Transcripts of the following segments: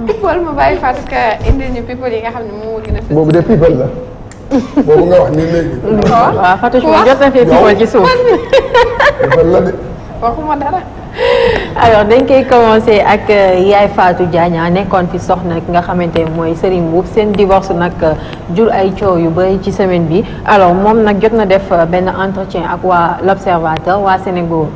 people ma bàyyi Fatou ka indil ñu people yi nga xam ne moo gën a fës. boobu de people la boobu nga wax nii léegi. waaw Fatou Choum jot na fee people ci suuf. people la de. waxuma dara. alors dañ koy commencé ak Yaay Fatou Diagne nekkoon fi soxna ki nga xamante ne mooy Serigne Mboup seen divorce nag jur ay coow yu bëri ci semaine bi alors moom nag jot na def benn entretien ak waa l'Observateur waa Sénégal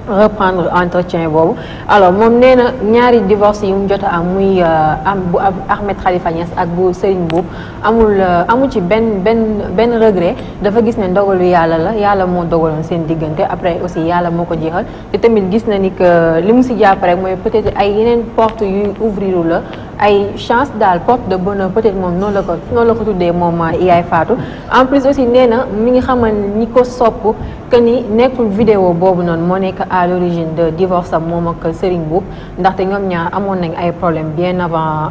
reprendre entretien boobu alors moom nee na ñaari divorce yi mu jot a am muy am bu Ahmed Khalifa Niass ak bu Serigne Mboup amul ci benn regret dafa gis ne ndogalu yàlla la yàlla moo dogaloon seen diggante après aussi yàlla moo ko jeexal te tamit gis na ni que li mu si jàpp rek mooy peut-être ay yeneen porte yuy ouvrir la ay chance daal porte de bonheur peut-être moom noonu la ko tuddee moom Yaay Fatou en plus aussi nee na mi ngi xamal ñi ko sopp que ni nekkul vidéo boobu noonu moo nekk à l'origine de divorce am moom ak Serigne Mboup ndaxte ñoom ñaar amoon nañ ay problème bien avant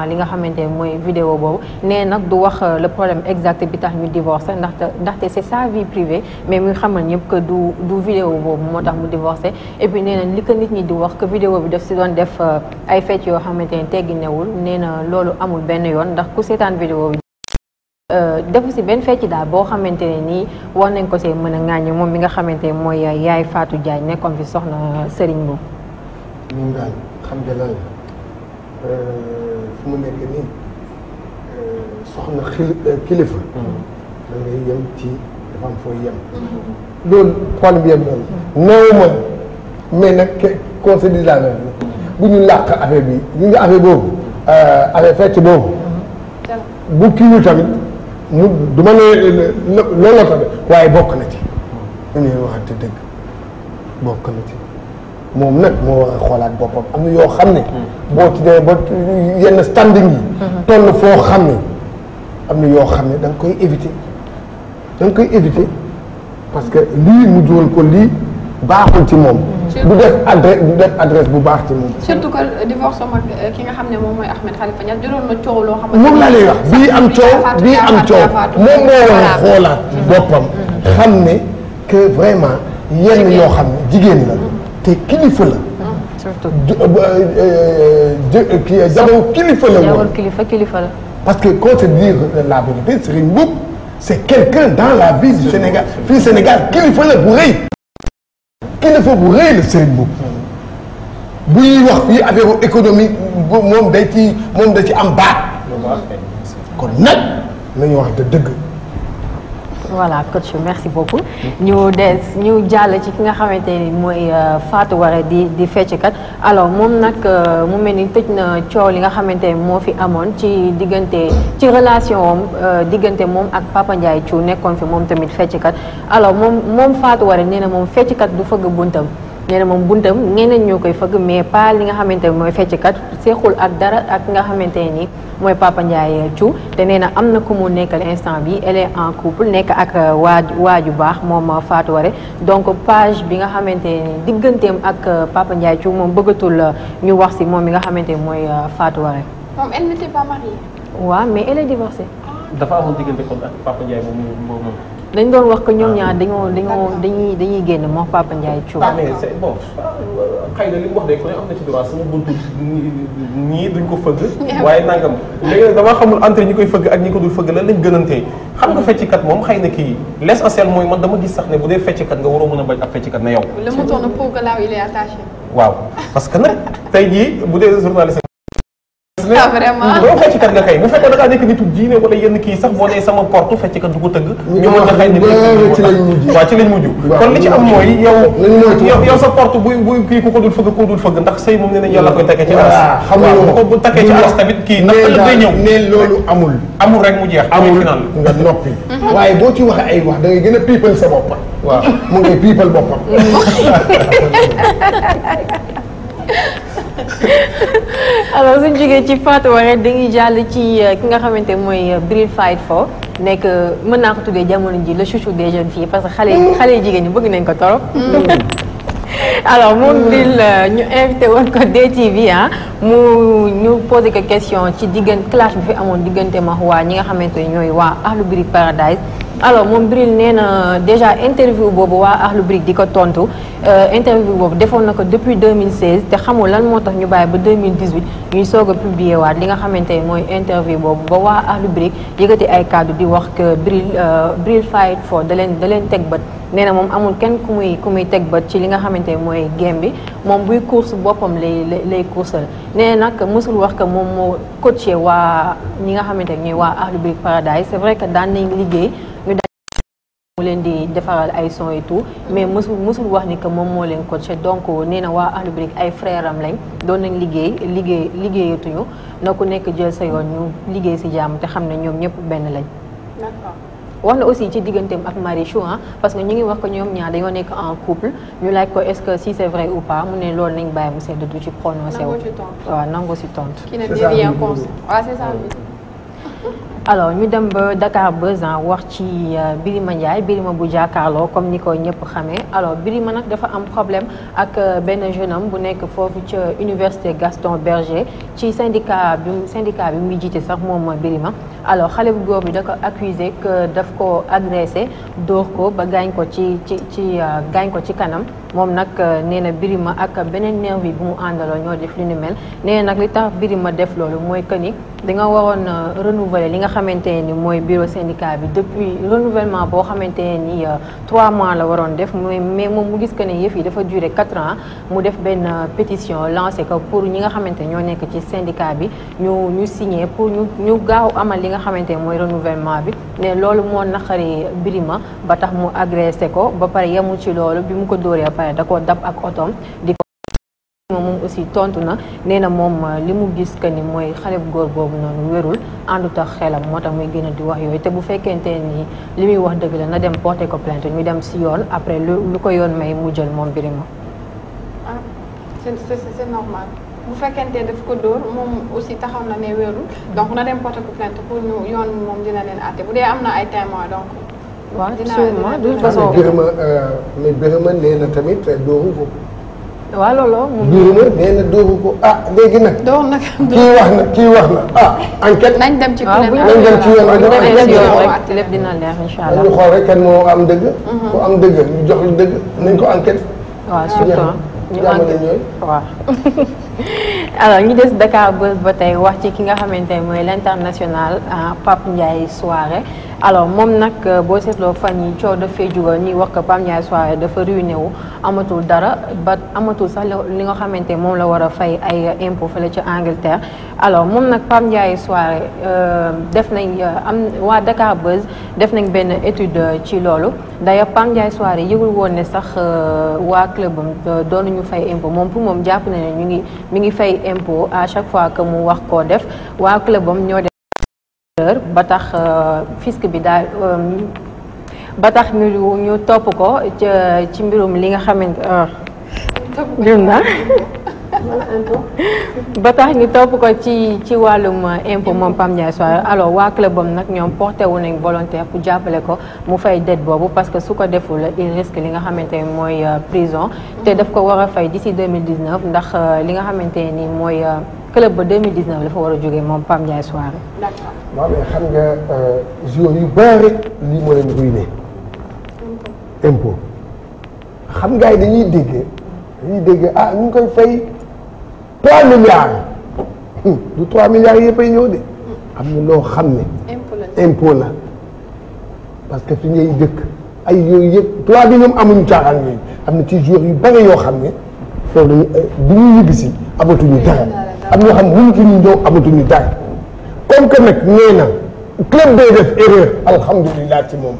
li nga xamante ne mooy vidéo boobu nee nag du wax le problème exact bi tax ñu divorcé ndaxte c'est sa vie privée mais mu xamal ñëpp que du vidéo boobu moo tax mu divorcé et puis nee na li ko nit ñi di wax que vidéo bi daf si doon def ay fecc yoo xamante ne teggi newul nee na loolu amul benn yoon ndax ku seetaan vidéo bi defu si benn fecc daal boo xamante ne nii war nañ ko see mën a ŋàññi moom mi nga xamante ne mooy Yaay Fatou Diagne nekkoon fi soxna Serigne Mboup. ñun daal xam nga lan la fu mu nekk nii soxna kilifa. da ngay yem ci dafa am fooy yem. loolu problème bi yem noonu. néew ma mais nag qu'on se dise la même bu ñu làq affaire bi ñu nga affaire boobu affaire fecc boobu. bu kii tamit. mu du ma ne loolu la tamit waaye bokk na ci dañuy waxante dëgg bokk na ci moom nag moo war a xoolaat boppam am na yoo xam ne boo ci dee ba yenn standing yi toll foo xam ne am na yoo xam ne da nga koy éviter parce que lii mu jóol ko lii baaxul ci moom du def adresse bu baax ci moom. surtout que divorce am ak ki nga xam ne moom mooy Ahmed Khalifa Niass juróom na coow loo xam ne. moom laa lay wax bii am coow moom moo war a xoolaat boppam. xam ne que vraiment yenn yoo xam ne jigéen la te kilifa la. surtout jabaru kilifa la woon. kilifa la. parce que qu'on se dise la vérité Serigne Mboup c'est quelqu'un dans la vie du Sénégal fii Sénégal kilifa la bu rëy. kilifa bu rëy la Serigne Mboup bu ñuy wax fii affaire économie moom da ci am baat kon nag nañu wax dëgg. voilà coach merci beaucoup ñu jàll ci ki nga xamante ni mooy Fatou Waré di fecckat alors moom nag mu mel ni tëj na coow li nga xamante ni moo fi amoon ci relation am diggante moom ak Papa Ndiaye Thiou nekkoon fi moom tamit fecckat alors moom Fatou Waré nee na moom fecckat du fëgg buntam nee na moom buntam ñeneen ñoo koy fëgg mais pas li nga xamante ne mooy fecckat seexul ak dara ak nga xamante ne ni mooy Papa Ndiaye Thiou te nee na am na ku mu nekkal instant bi elle est en couple nekk ak waaju baax moom Fatou Waré donc page bi nga xamante ne digganteem ak Papa Ndiaye Thiou moom bëggatul ñu wax si moom mi nga xamante ne mooy Fatou Waré. moom elle n'était pas mariée. waaw mais elle est divorcée. dafa amoon diggante kon ak Papa Ndiaye moom. dañ doon wax que ñoom ñaar dañuy génn moo Papa Ndiaye Thiou. ah mais c'est bon xëy na li mu wax de ku ne am na ci droit sama buntu ñii duñ ko fëgg. waaye nangam léegi dama xamul entre ñi koy fëgg ak ñi ko dul fëgg lan lañ gënantee xam nga fecckat moom xëy na kii l'essentiel mooy man dama gis sax ne bu dee fecckat nga waroo mën a bañ ak fecckat na yow. le mouton ne peut que là où il est attaché. waaw parce que nag tey jii bu dee journaliste. ah vraiment doo fecckat nga kay bu fekkoon da ngaa nekk nitu diine wala yenn kii sax boo nee sama porte fecckat du ko tëgg. ñu mën a xëy na ci lañ mujj kon li ci am mooy yow sa porte bu kii ku ko dul fëgg ndax sëy moom nee nañ yàlla koy takkee ci aras. xam nga bu takkee ci aras tamit kii ndax ëllëg day ñëw. ne loolu amul rek mu jeex. amul nga noppi. waaye boo ci waxee ay wax da ngay gën a piipal sa bopp. waaw mu ngay piipal boppam. alors suñ jógee ci Fatou Waré dañuy jàll ci ki nga xamante mooy Bril Fight For nekk mën naa ko tuddee jamono ji le chouchou des jeunes filles parce que xale jigéen ñi bëgg nañ ko torop alors moom Bril ñu invité woon ko DTV ñu posé ko question ci clash bi fi amoon diggante ma waa ñi nga xamante ne ñooy waa Akhlou Brick Paradise alors moom Bril nee na déjà interview boobu waa Akhlou Brick di ko tontu interview boobu defoon na ko depuis 2016 te xamul lan moo tax ñu bàyyi ba 2018 ñuy soog a publier waat li nga xamante ne mooy interview boobu ba waa Akhlou Brick yëkkati ay kàddu di wax que Bril fight for da leen teg bët. nee na moom amul kenn ku muy teg bët ci li nga xamante ne mooy game bi moom buy course boppam lay coursal nee na nag mosul wax que moom moo coaché waa ñi nga xamante ne ñooy waa Akhlou Brick Paradise c'est vrai que daan nañ liggéey ñu daan mu leen di defaral ay son et tout mais mosul wax ni que moom moo leen coaché donc nee na waa Akhlou Brick ay frère am lañ doon nañ liggéeyatuñu na ku nekk jël sa yoon ñu liggéey si jàmm te xam ne ñoom ñëpp benn lañ. D'accord. wax na aussi ci digganteem ak Marichou parce que ñu ngi wax ko ñoom ñaar dañoo nekk en couple ñu laaj ko est-ce que si c'est vrai ou pas mu ne loolu nañ bàyyi mu sedd du ci prononcé wu. waaw nangu si tontu. qui ne dit rien consent. waaw c'est ça. alors ñu dem ba Dakar Buzz wax ci Birima Ndiaye Birima bu jàkkaarloo comme ni ko ñëpp xamee alors Birima nag dafa am problème ak benn jeune homme bu nekk foofu ca université Gaston Berger ci syndicat bi muy jiite sax moom Birima alors xale bu góor bi da ko accusé que daf ko agressé dóor ko ba gaañ ko gaañ ko ci kanam moom nag nee na Birima ak beneen nervi bu mu àndaloo ñoo def li ni mel nee na nag li tax Birima def loolu mooy que ni da nga waroon renouveler li nga xamante ni mooy bureau syndicat bi depuis renouvellement boo xamante ni 3 mois la waroon def mais moom mu gis que ne yëf yi dafa durer 4 ans mu def benn pétition lancé ko pour ñi nga xamante ñoo nekk ci syndicat bi ñu signé pour ñu gaaw amal li nga xamante mooy renouvellement bi ne loolu moo naqari Birima ba tax mu agressé ko ba pare yemul ci loolu bi mu ko dóoree ba pare da koo dab ak otoom di ko moom aussi tontu na nee na moom li mu gis que ni mooy xale bu góor boobu noonu wérul àndut ak xelam moo tax muy gën a di wax yooyu te bu fekkente ni li muy wax dëgg la na dem porter ko plainte ñu dem si yoon après lu ko yoon may mu jël moom Birima. ah c'est normal bu fekkente daf ko dóor moom aussi taxaw na ne wérul donc na dem porter ko plainte pour ñu yoon moom dina leen àtte bu dee am na ay témoins donc. waaw sûrement de toute façon mais Birima nee na tamit dóoru ko. waaw loolu moom. Birima nee na dóoru ko léegi nag. dóor nag kii wax na enquête. nañ dem ci plainte nañ dem ci yoon rek lépp dina leer incha allah. ñu xool rek kan moo am dëgg. ku am dëgg ñu jox lu dëgg nañ ko enquête. waaw surtout ñu enquête waaw. alors ñu des Dakar Buzz ba tey wax ci ki nga xamante ne mooy l'international Pape Ndiaye Soirée alors moom nag boo seetloo fan yi coow dafay jugal ñuy wax que Pape Ndiaye Soirée dafa ruiné wu amatul dara ba amatul sax li nga xamante moom la war a fay ay impôt fële ci Angleterre alors moom nag Pape Ndiaye Soirée def nañ waa Dakar Buzz def nañ benn étude ci loolu d'ailleurs Pape Ndiaye Soirée yëgul woon ne sax waa club am doonuñu fay impôt moom pour moom jàpp na ne mi ngi fay impôt à chaque fois que mu wax koo def waa club am ñoo def ba tax fisc bi daal ba tax ñu topp ko ci mbirum li nga xamante ba tax ñu topp ko ci wàllum impôt moom Pape Ndiaye Soirée alors waa club am nag ñoom porté wu nañ volontaire pour jàppale ko mu fay dette boobu parce que su ko deful il risque li nga xamante ne mooy prison te daf ko war a fay d'ici 2019 ndax li nga xamante ni mooy club ba 2019 dafa war a jógee moom Pape Ndiaye Soirée. d'accord. waaw mais xam nga joueurs yu bëri lii moo leen ruiné impôt xam nga dañuy dégg ñu ngi koy fay 3 milliards du 3 milliards yëpp ay ñëw de am na loo xam ne impôt la parce que fi ngay dëkk ay yooyu yëpp 3 bi ñoom amuñu caaxaan yooyu am na ci joueurs yu bëri yoo xam ne foofu dañu bu ñu ñibbisi amatuñu dara am ñoo xam mënatuñu ñëw amatuñu dara comme que nag nee na club day def erreur alhamdulilah ci moom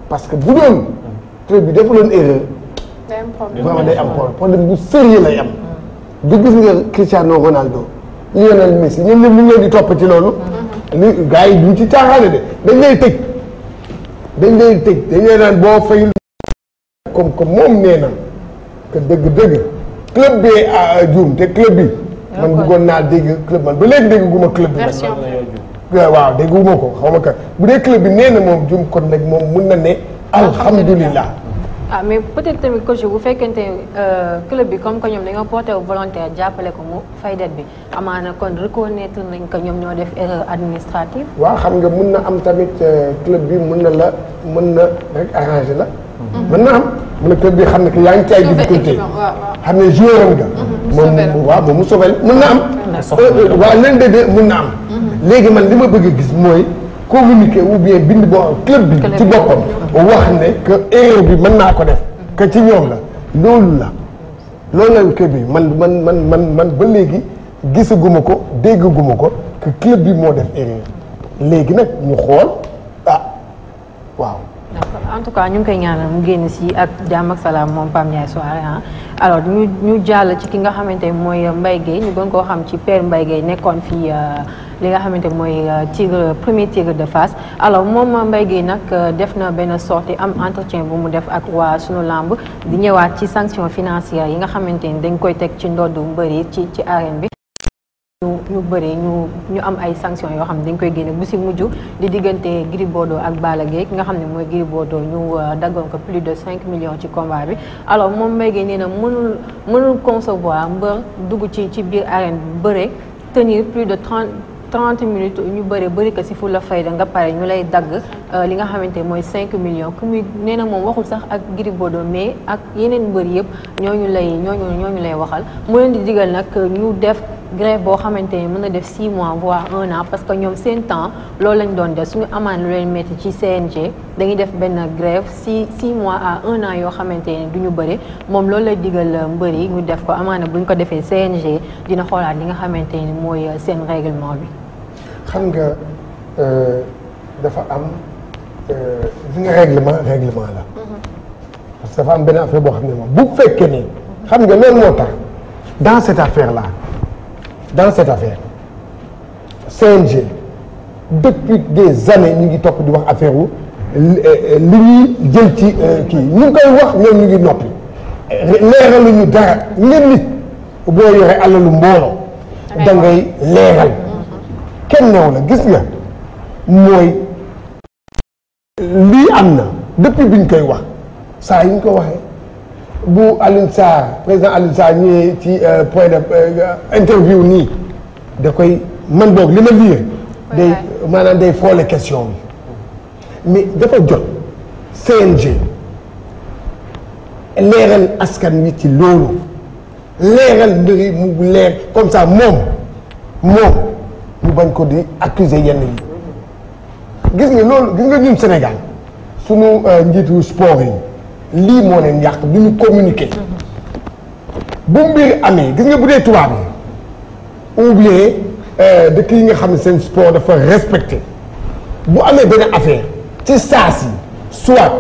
parce que bu doon club bi defuloon erreur vraiment day am problème bu sérieux lay am du gis nga Cristiano Ronaldo Lionel Messi ñoom ñëpp ñu ngi leen di topp ci loolu li gars yi duñ ci caaxaane de dañ lay tëj dañ lay naan boo fayul comme moom nee na que dëgg club bee juum te club bi man bëggoon naa dégg club man ba léegi dégg guma club bi waaw dégguma ko xaw ma ka bu dee club bi nee na moom juum kon nag moom mun na ne alhamdulilah mais peut-être tamit coach bu fekkente club bi comme que ñoom dañoo porté volontaire jàppale ko mu fay dette bi amaana kon reconnaître nañ ko ñoom ñoo def erreur administrative. waaw xam nga mun na am tamit club bi mun na rek arrangé la. mën na am mun na club bi xam ne que yaa ngi ci ay difficulté xam ne joueur nga. moom mu sobel mun na am. waaw leen de mun na am. léegi man li ma bëgg a gis mooy communiquer ou bien bind boo club bi ci boppam wax ne que erreur bi mën naa ko def que ci ñoom la loolu la club bi man ba léegi gisaguma ko déggaguma ko que club bi moo def erreur léegi nag ñu xool waaw. en tout cas ñu ngi koy ñaanal mu génn si ak jàmm ak salaam moom Pape Ndiaye Souaré alors ñu jàll ci ki nga xamante mooy Mbaye Guèye ñu gën koo xam ci père Mbaye Guèye nekkoon fii li nga xamante mooy premier tigre de Fass alors moom Mbaye Guèye nag def na benn sortie am entretien bu mu def ak waa sunu lamb di ñëwaat ci sanction financière yi nga xamante ni dañ koy teg ci ndoddu mbëri ci arène bi. ñu bëri ñu am ay sanctions yoo xam ne dañ koy génne bu si mujj di diggante Gris Bordeaux ak Balla Gaye ki nga xam ne mooy Gris Bordeaux ñu daggoon ko plus de 5 millions ci combat bi alors moom Mbaye Guèye nee na mënul concevoir mbër dugg ci biir arène bi bëre tenir plus de 30 minutes ñu bëri ko si fu la fayda nga pare ñu lay dagg li nga xamante mooy 5 millions ku muy nee na moom waxul sax ak Gris Bordeaux mais ak yeneen mbër yëpp ñooñu lay waxal mu leen di digal nag ñu def grève boo xamante ni mën na def 6 mois voire 1 an parce que ñoom seen temps loolu lañ doon def suñu amaan lu leen métti ci CNG dañuy def benn grève 6 mois à 1 an yoo xamante ni du ñu bëri moom loolu lay digal mbër yi ñu def ko amaana bu ñu ko defee CNG dina xoolaat li nga xamante ni mooy seen règlement bi. xam nga dafa am li nga règlement la. parce que dafa am benn affaire boo xam ne moom bu fekkee ni xam nga loolu moo tax dans cette affaire CNG depuis des années ñu ngi topp di wax affaire wu li ñuy jël ci kii ñu ngi koy wax ñoom ñu ngi noppi leeraluñu dara ngeen nit boo yore alalu mbooloo da ngay leeral kenn neew la gis nga mooy lii am na depuis bi ñu koy wax saa yi ñu ko waxee bu Alioune Sarr président Alioune Sarr ñëwee ci point de interview nii da koy man boog li ma liir day maanaam day foole question bi mais dafa jot CNG leeral askan wi ci loolu leeral mbiri mu leer comme ça moom ñu bañ ko di accuser yenn yi gis nga loolu gis nga ñun Sénégal sunu njiitu sport yi lii moo leen yàq du ñu communiquer bu mbir amee gis nga bu dee tubaab yi ou bien dëkk yi nga xam ne seen sport dafa respecté bu amee benn affaire ci saas yi soit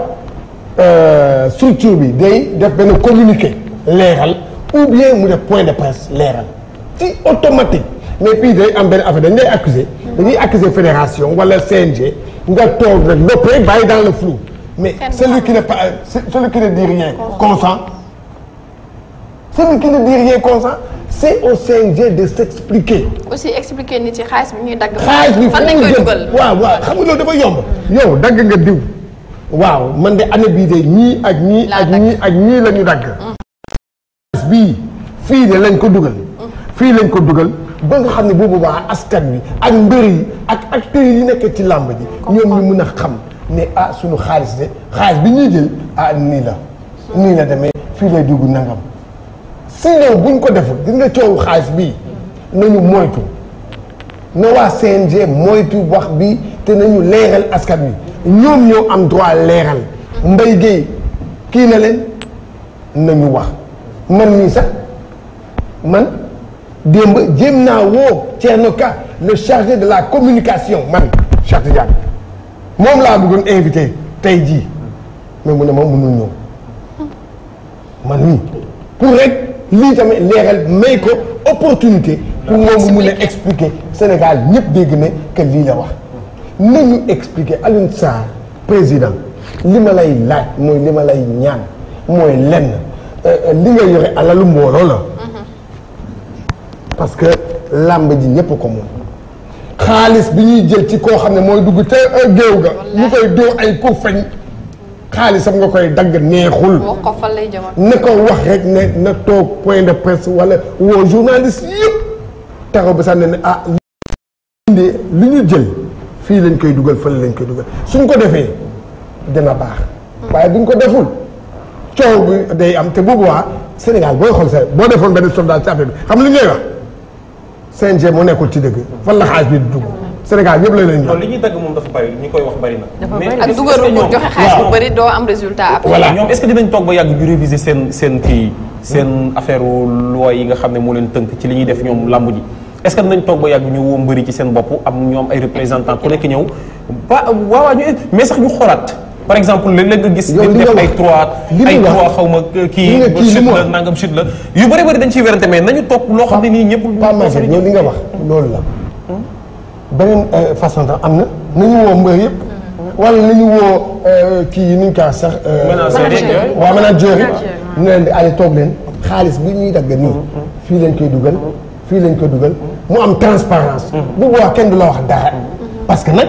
structure bi day def benn communiqué leeral ou bien mu def point de presse leeral ci automatique mais puis day am benn affaire dañ lay dañuy accuser fédération wala CNG nga toog rek noppee bàyyi dans le flou mais celui qui ne dit rien consent celui qui ne dit rien consent c'est au CNG de s'expliquer. aussi expliquer nit ci xaalis bi ñuy dagg. xaalis bi fan lañ koy dugal waaw xam nga loolu dafa yomb. yow dagg nga diw. waaw man de année bii de ñii ak ñii la ñu dagg. xaalis bii fii de lañ ko dugal. ba nga xam ne boobu waa askan wi ak mbër yi ak acteurs yi nekk ci làmb ji. ñoom ñu mën a xam ne sunu xaalis bi ñuy jël nii la demee fii lay dugg nangam. sinon buñ ko deful gis nga coowu xaalis bii nañu moytu na waa CNG moytu wax bi te nañu leeral askan wi ñoom ñoo am droit leeral Mbaye Guèye kii na leen nañu wax man mii sax man démb jéem naa woo Thierno Ka le chargé de la communication man Cheikh Tidiane moom laa bëggoon invité tey jii mais mu ne moom mënul ñëw man mii pour rek lii tamit leeral may ko opportunité pour moom mu mun a expliquer Sénégal ñëpp dégg ne que lii la wax nañu expliquer Alioune Sarr président li ma lay laaj mooy li ma lay ñaan mooy lenn li nga yore alalu mbooloo la parce que làmb ji ñëpp ko moom xaalis bi ñuy jël ci koo xam ne mooy dugg te géew ga ñu koy dóor ay ko fañ xaalisam nga koy dagg neexul. wax ko fan lay jëmal. na ko wax rek ne na toog point de presse wala woo journaliste yëpp taxaw ba sax ne ah li ñu jël fii lañ koy dugal fële lañ koy dugal suñ ko defee dina baax. waaye buñ ko deful coow bi day am te boobu waa Sénégal booy xool sa boo defoon benn sondage ci affaire bi xam li ngay wax CNG moo nekkul ci dëgg fan la xaalis bi dugg. Sénégal ñëpp la leen li ñuy dagg moom dafa bari ñi koy wax bari na. dafa bari ak dugaru bu joxe xaalis bu bari doo am résultat après. voilà ñoom est-ce que dinañ toog ba yàgg ñu réviser seen affaire loi yi nga xam ne moo leen tënk ci li ñuy def ñoom làmb ji est-ce que dinañ toog ba yàgg ñu woo mbëri ci seen bopp am ñoom ay représentants ku nekk ñëw ba waaw ñu mais sax ñu xoolaat par exemple léeg-léeg nga gis. yow def ay 3 xaw ma kii chute la nangam chute la yu bëri bëri dañ ciy werante mais nañu toog loo xam ne nii ñëpp. yow li nga wax loolu la. beneen façon tam am na nañu woo mbër yëpp wala nañu woo kii yi nuñ kaa sax waa manager yi ñu leen di allez toog leen xaalis bi ñuy dagg nii fii lañ koy dugal fii lañ koy dugal mu am transparence bu boobaa kenn du la wax dara parce que nag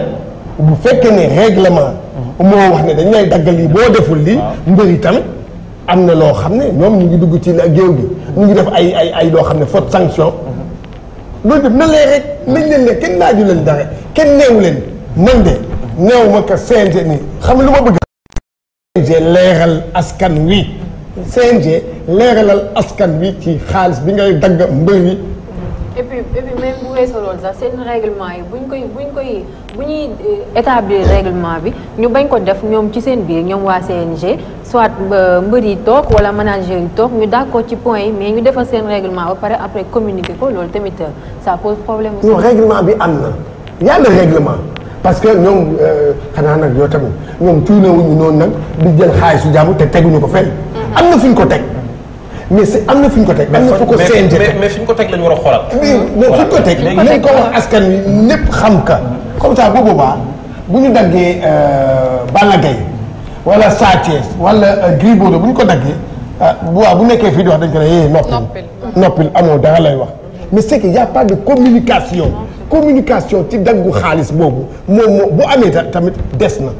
bu fekkee ne règlement moo wax ne dañ lay daggal lii boo deful lii mbër yi tamit am na loo xam ne ñoom ñu ngi dugg ci géew gi ñu ngi def ay loo xam ne faute sanction loolu def na lee rek nañ leen ne kenn laaju leen dara kenn neewu leen man de neew ma ka CNG nii xam lu ma bëgg CNG leeral askan wi CNG leeralal askan wi ci xaalis bi ngay dagg mbër yi et puis même bu weesoo loolu sax seen règlement yi bu ñuy établir règlement bi ñu bañ ko def ñoom ci seen biir ñoom waa CNG soit mbër yi toog wala manager yi toog ñu d'accord ci point yi mais ñu defal seen règlement ba pare après communiquer ko loolu tamit ça pose problème aussi. non règlement bi am na yàlla règlement parce que ñoom xanaa nag yow tamit ñoom tuune wuñu noonu nag di jël xaalisu jàmm te teguñu ko fenn am na fu ñu ko teg mais c'est am na fu ñu ko teg. am na fu ko CNG mais fi ñu ko teg lañu war a xoolal. mais fu ñu ko teg nañ ko wax askan wi ñëpp xam ka comme ça bu boobaa bu ñu daggee Balla Gaye wala Sa Thiès wala Gris Bordeaux bu ñu ko daggee bu nekkee fii di wax dañ ko ne noppil amoo dara lay wax mais c'est que y a pas de communication ci daggu xaalis boobu moom bu amee tamit des na